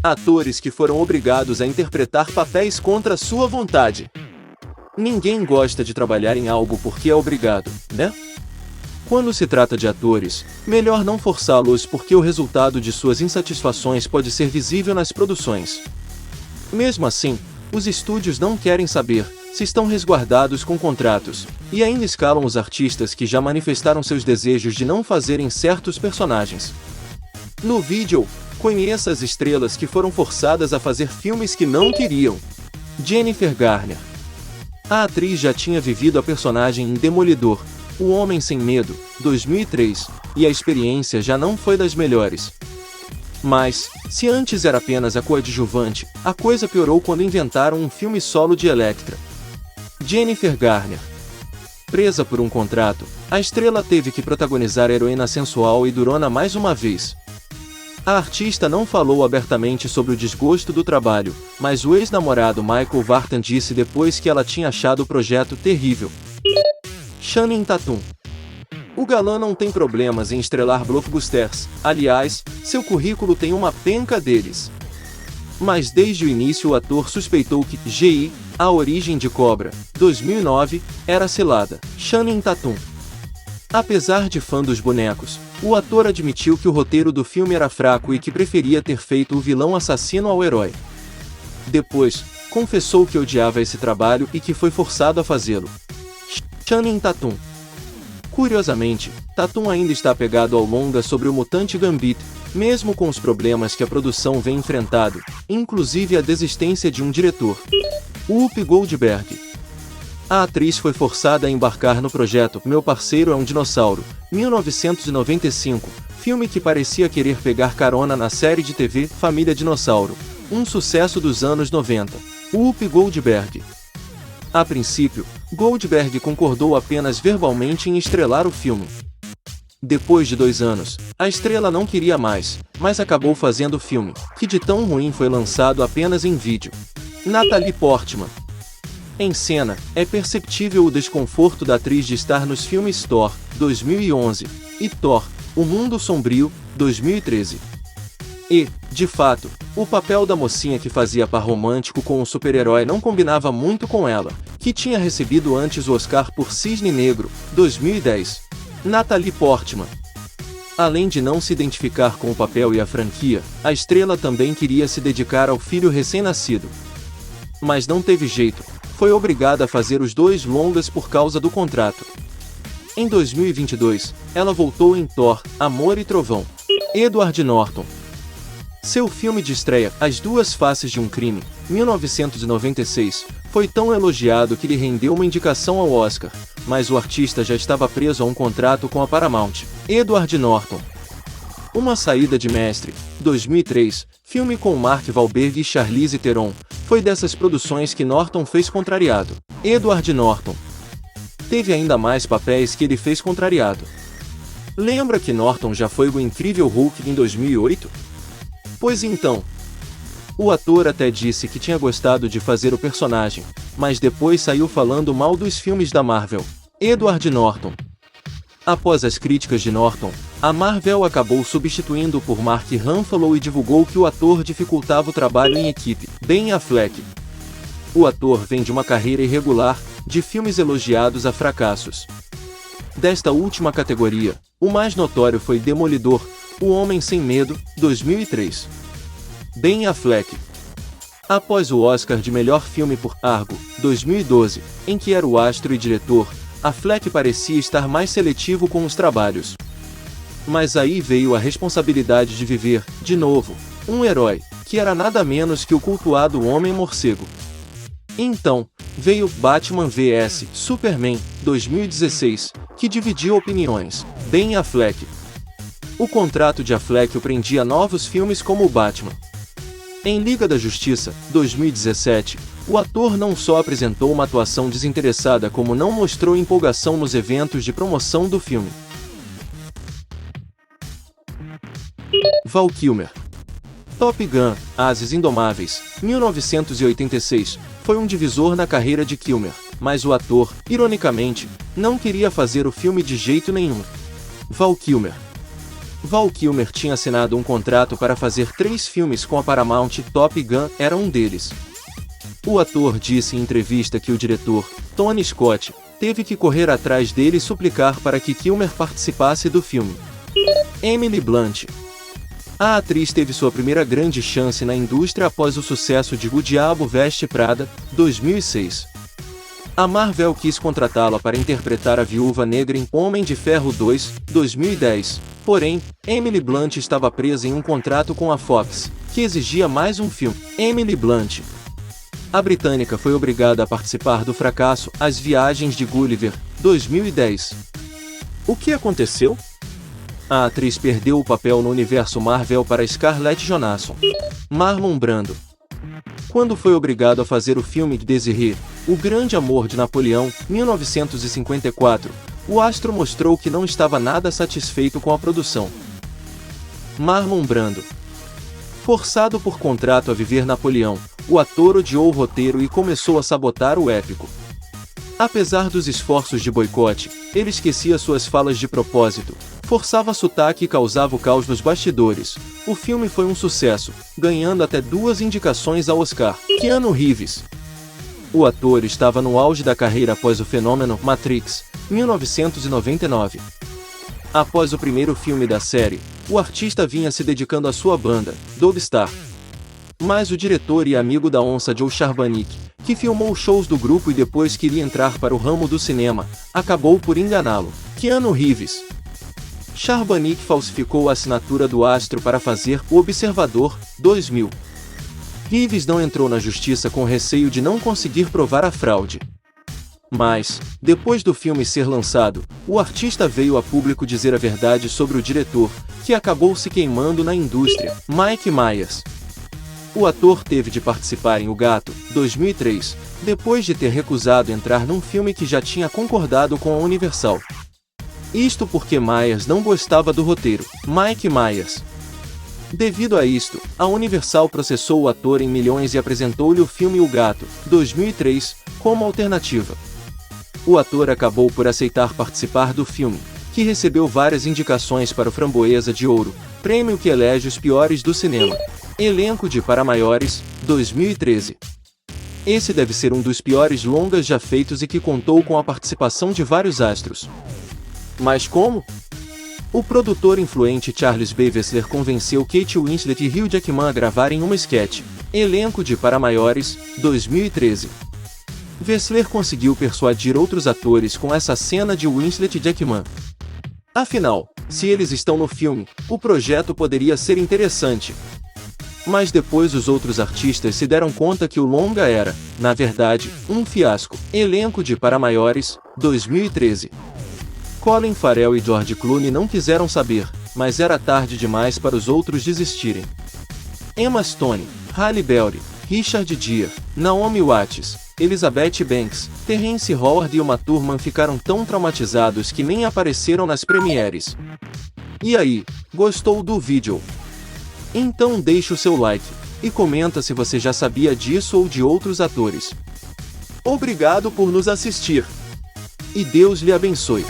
Atores que foram obrigados a interpretar papéis contra sua vontade. Ninguém gosta de trabalhar em algo porque é obrigado, né? Quando se trata de atores, melhor não forçá-los porque o resultado de suas insatisfações pode ser visível nas produções. Mesmo assim, os estúdios não querem saber se estão resguardados com contratos, e ainda escalam os artistas que já manifestaram seus desejos de não fazerem certos personagens. No vídeo, conheça as estrelas que foram forçadas a fazer filmes que não queriam. Jennifer Garner. A atriz já tinha vivido a personagem em Demolidor, O Homem Sem Medo, 2003, e a experiência já não foi das melhores. Mas, se antes era apenas a coadjuvante, a coisa piorou quando inventaram um filme solo de Elektra. Jennifer Garner. Presa por um contrato, a estrela teve que protagonizar a heroína sensual e durona mais uma vez. A artista não falou abertamente sobre o desgosto do trabalho, mas o ex-namorado Michael Vartan disse depois que ela tinha achado o projeto terrível. Channing Tatum. O galã não tem problemas em estrelar blockbusters, aliás, seu currículo tem uma penca deles. Mas desde o início o ator suspeitou que G.I., A Origem de Cobra, 2009, era cilada. Channing Tatum. Apesar de fã dos bonecos, o ator admitiu que o roteiro do filme era fraco e que preferia ter feito o vilão assassino ao herói. Depois, confessou que odiava esse trabalho e que foi forçado a fazê-lo. Channing Tatum. Curiosamente, Tatum ainda está apegado ao longa sobre o mutante Gambit, mesmo com os problemas que a produção vem enfrentado, inclusive a desistência de um diretor. Whoopi Goldberg. A atriz foi forçada a embarcar no projeto Meu Parceiro é um Dinossauro, 1995, filme que parecia querer pegar carona na série de TV Família Dinossauro, um sucesso dos anos 90. Whoopi Goldberg. A princípio, Goldberg concordou apenas verbalmente em estrelar o filme. Depois de 2 anos, a estrela não queria mais, mas acabou fazendo o filme, que de tão ruim foi lançado apenas em vídeo. Natalie Portman. Em cena, é perceptível o desconforto da atriz de estar nos filmes Thor, 2011, e Thor, O Mundo Sombrio, 2013. E, de fato, o papel da mocinha que fazia par romântico com o super-herói não combinava muito com ela, que tinha recebido antes o Oscar por Cisne Negro, 2010. Natalie Portman. Além de não se identificar com o papel e a franquia, a estrela também queria se dedicar ao filho recém-nascido. Mas não teve jeito, foi obrigada a fazer os 2 longas por causa do contrato. Em 2022, ela voltou em Thor, Amor e Trovão. Edward Norton. Seu filme de estreia, As Duas Faces de um Crime, 1996, foi tão elogiado que lhe rendeu uma indicação ao Oscar, mas o artista já estava preso a um contrato com a Paramount. Edward Norton. Uma Saída de Mestre, 2003, filme com Mark Wahlberg e Charlize Theron, foi dessas produções que Norton fez contrariado. Edward Norton. Teve ainda mais papéis que ele fez contrariado. Lembra que Norton já foi o Incrível Hulk em 2008? Pois então. O ator até disse que tinha gostado de fazer o personagem, mas depois saiu falando mal dos filmes da Marvel. Edward Norton. Após as críticas de Norton, a Marvel acabou substituindo por Mark Ruffalo e divulgou que o ator dificultava o trabalho em equipe. Ben Affleck. O ator vem de uma carreira irregular, de filmes elogiados a fracassos. Desta última categoria, o mais notório foi Demolidor, O Homem Sem Medo, 2003. Ben Affleck. Após o Oscar de melhor filme por Argo, 2012, em que era o astro e diretor, Affleck parecia estar mais seletivo com os trabalhos. Mas aí veio a responsabilidade de viver, de novo, um herói, que era nada menos que o cultuado Homem-Morcego. Então, veio Batman vs Superman, 2016, que dividiu opiniões. Ben Affleck. O contrato de Affleck o prendia a novos filmes como o Batman. Em Liga da Justiça, 2017, o ator não só apresentou uma atuação desinteressada como não mostrou empolgação nos eventos de promoção do filme. Val Kilmer. Top Gun, Ases Indomáveis, 1986, foi um divisor na carreira de Kilmer, mas o ator, ironicamente, não queria fazer o filme de jeito nenhum. Val Kilmer. Val Kilmer tinha assinado um contrato para fazer 3 filmes com a Paramount e Top Gun era um deles. O ator disse em entrevista que o diretor, Tony Scott, teve que correr atrás dele e suplicar para que Kilmer participasse do filme. Emily Blunt. A atriz teve sua primeira grande chance na indústria após o sucesso de O Diabo Veste Prada, 2006. A Marvel quis contratá-la para interpretar a Viúva Negra em Homem de Ferro 2, 2010. Porém, Emily Blunt estava presa em um contrato com a Fox, que exigia mais um filme. Emily Blunt. A britânica foi obrigada a participar do fracasso As Viagens de Gulliver, 2010. O que aconteceu? A atriz perdeu o papel no universo Marvel para Scarlett Johansson. Marlon Brando. Quando foi obrigado a fazer o filme de Desiree, O Grande Amor de Napoleão, 1954, o astro mostrou que não estava nada satisfeito com a produção. Marlon Brando. Forçado por contrato a viver Napoleão, o ator odiou o roteiro e começou a sabotar o épico. Apesar dos esforços de boicote, ele esquecia suas falas de propósito, forçava sotaque e causava o caos nos bastidores. O filme foi um sucesso, ganhando até 2 indicações ao Oscar. Keanu Reeves. O ator estava no auge da carreira após o fenômeno Matrix, 1999. Após o primeiro filme da série, o artista vinha se dedicando à sua banda, Dogstar. Mas o diretor e amigo da onça Joe Charbanick, que filmou shows do grupo e depois queria entrar para o ramo do cinema, acabou por enganá-lo. Keanu Reeves. Charbanick falsificou a assinatura do astro para fazer O Observador, 2000. Reeves não entrou na justiça com receio de não conseguir provar a fraude. Mas, depois do filme ser lançado, o artista veio a público dizer a verdade sobre o diretor, que acabou se queimando na indústria. Mike Myers. O ator teve de participar em O Gato, 2003, depois de ter recusado entrar num filme que já tinha concordado com a Universal. Isto porque Myers não gostava do roteiro. Mike Myers. Devido a isto, a Universal processou o ator em milhões e apresentou-lhe o filme O Gato, 2003, como alternativa. O ator acabou por aceitar participar do filme, que recebeu várias indicações para o Framboesa de Ouro, prêmio que elege os piores do cinema. Elenco de Para Maiores, 2013. Esse deve ser um dos piores longas já feitos e que contou com a participação de vários astros. Mas como? O produtor influente Charles B. Wessler convenceu Kate Winslet e Hugh Jackman a gravarem uma sketch. Elenco de Para Maiores, 2013. Wessler conseguiu persuadir outros atores com essa cena de Winslet e Jackman. Afinal, se eles estão no filme, o projeto poderia ser interessante. Mas depois os outros artistas se deram conta que o longa era, na verdade, um fiasco. Elenco de Para Maiores, 2013. Colin Farrell e George Clooney não quiseram saber, mas era tarde demais para os outros desistirem. Emma Stone, Halle Berry, Richard Gere, Naomi Watts, Elizabeth Banks, Terrence Howard e Uma Thurman ficaram tão traumatizados que nem apareceram nas premieres. E aí, gostou do vídeo? Então deixa o seu like, e comenta se você já sabia disso ou de outros atores. Obrigado por nos assistir. E Deus lhe abençoe.